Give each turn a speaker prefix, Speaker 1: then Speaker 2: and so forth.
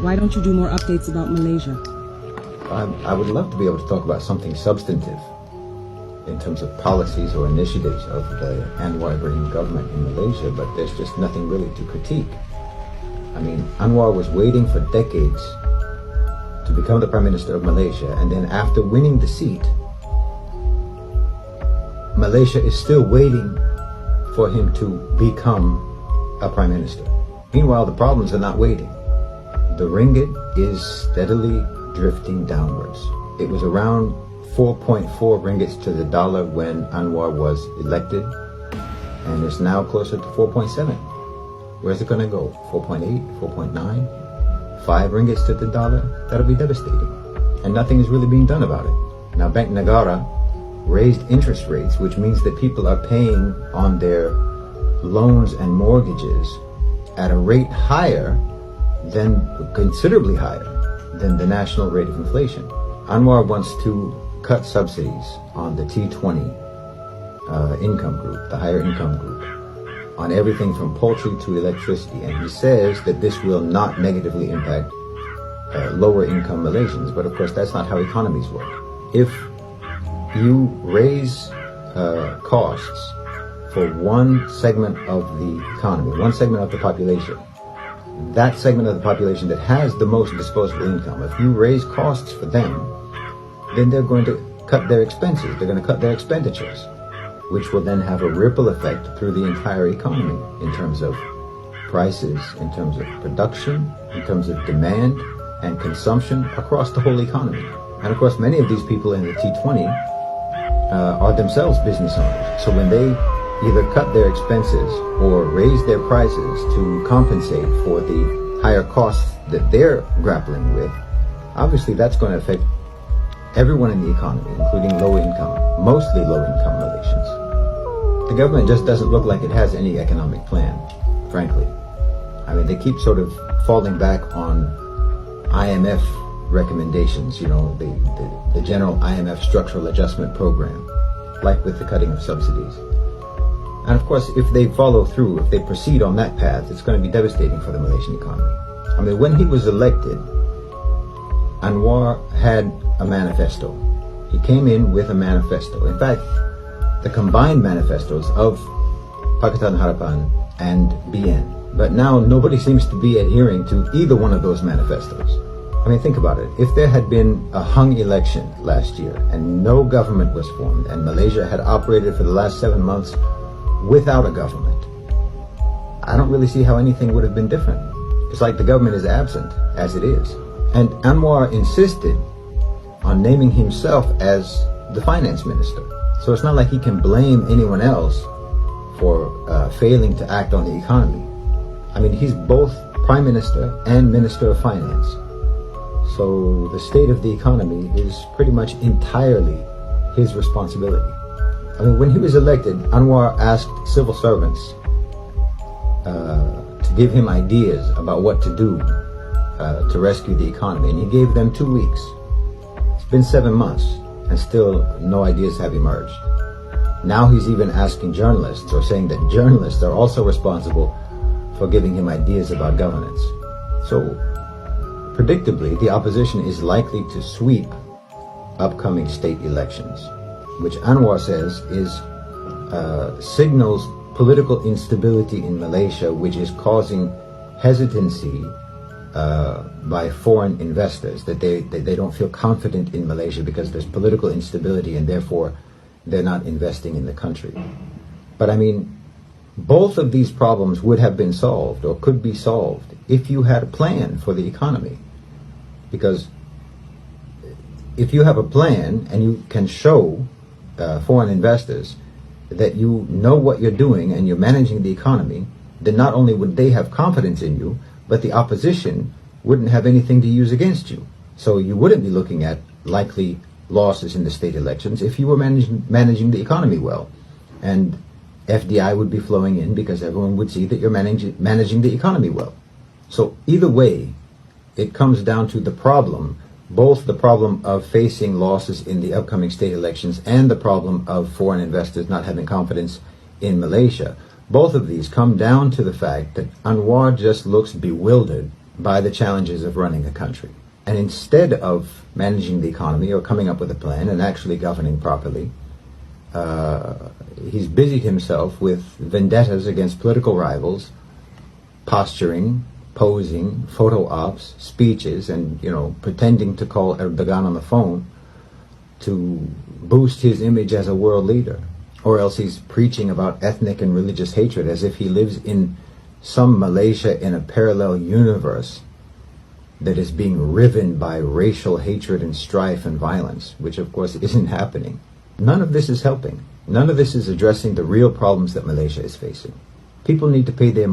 Speaker 1: Why don't you do more updates about Malaysia?
Speaker 2: I would love to be able to talk about something substantive in terms of policies or initiatives of the Anwar Ibrahim government in Malaysia, but there's just nothing really to critique. I mean, Anwar was waiting for decades to become the Prime Minister of Malaysia, and then after winning the seat, Malaysia is still waiting for him to become a Prime Minister. Meanwhile, the problems are not waiting. The ringgit is steadily drifting downwards. It was around 4.4 ringgits to the dollar when Anwar was elected, and it's now closer to 4.7. Where's it going to go? 4.8, 4.9, 5 ringgits to the dollar? That'll be devastating. And nothing is really being done about it. Now, Bank Negara raised interest rates, which means that people are paying on their loans and mortgages at a rate considerably higher than the national rate of inflation. Anwar wants to cut subsidies on the T20 income group, the higher income group, on everything from poultry to electricity, and he says that this will not negatively impact lower income Malaysians. But of course, that's not how economies work. If you raise costs for one segment of the economy, one segment of the population, that segment of the population that has the most disposable income, if you raise costs for them, then they're going to cut their expenses, they're going to cut their expenditures, which will then have a ripple effect through the entire economy in terms of prices, in terms of production, in terms of demand and consumption across the whole economy. And of course, many of these people in the T20 are themselves business owners. So when they either cut their expenses or raise their prices to compensate for the higher costs that they're grappling with, obviously that's going to affect everyone in the economy, including mostly low-income Malaysians. The government just doesn't look like it has any economic plan, frankly. I mean, they keep sort of falling back on IMF recommendations, you know, the general IMF structural adjustment program, like with the cutting of subsidies. And of course, if they follow through, if they proceed on that path, it's going to be devastating for the Malaysian economy. I mean, when he was elected, Anwar had a manifesto. He came in with a manifesto. In fact, the combined manifestos of Pakatan Harapan and BN. But now nobody seems to be adhering to either one of those manifestos. I mean, think about it. If there had been a hung election last year and no government was formed and Malaysia had operated for the last 7 months without a government, I don't really see how anything would have been different. It's like the government is absent as it is. And Anwar insisted on naming himself as the finance minister. So it's not like he can blame anyone else for failing to act on the economy. I mean, he's both prime minister and minister of finance. So the state of the economy is pretty much entirely his responsibility. I mean, when he was elected, Anwar asked civil servants to give him ideas about what to do to rescue the economy, and he gave them 2 weeks. It's been 7 months, and still no ideas have emerged. Now he's even asking journalists, or saying that journalists are also responsible for giving him ideas about governance. So, predictably, the opposition is likely to sweep upcoming state elections, which Anwar says signals political instability in Malaysia, which is causing hesitancy by foreign investors, that they don't feel confident in Malaysia because there's political instability and therefore they're not investing in the country. But I mean, both of these problems would have been solved or could be solved if you had a plan for the economy. Because if you have a plan and you can show foreign investors that you know what you're doing and you're managing the economy, then not only would they have confidence in you, but the opposition wouldn't have anything to use against you. So you wouldn't be looking at likely losses in the state elections if you were managing the economy well. And FDI would be flowing in because everyone would see that you're managing the economy well. So either way, it comes down to the problem, both the problem of facing losses in the upcoming state elections and the problem of foreign investors not having confidence in Malaysia. Both of these come down to the fact that Anwar just looks bewildered by the challenges of running a country. And instead of managing the economy or coming up with a plan and actually governing properly, he's busied himself with vendettas against political rivals, posturing, posing, photo ops, speeches, and, pretending to call Erdogan on the phone to boost his image as a world leader. Or else he's preaching about ethnic and religious hatred as if he lives in some Malaysia in a parallel universe that is being riven by racial hatred and strife and violence, which of course isn't happening. None of this is helping. None of this is addressing the real problems that Malaysia is facing. People need to pay their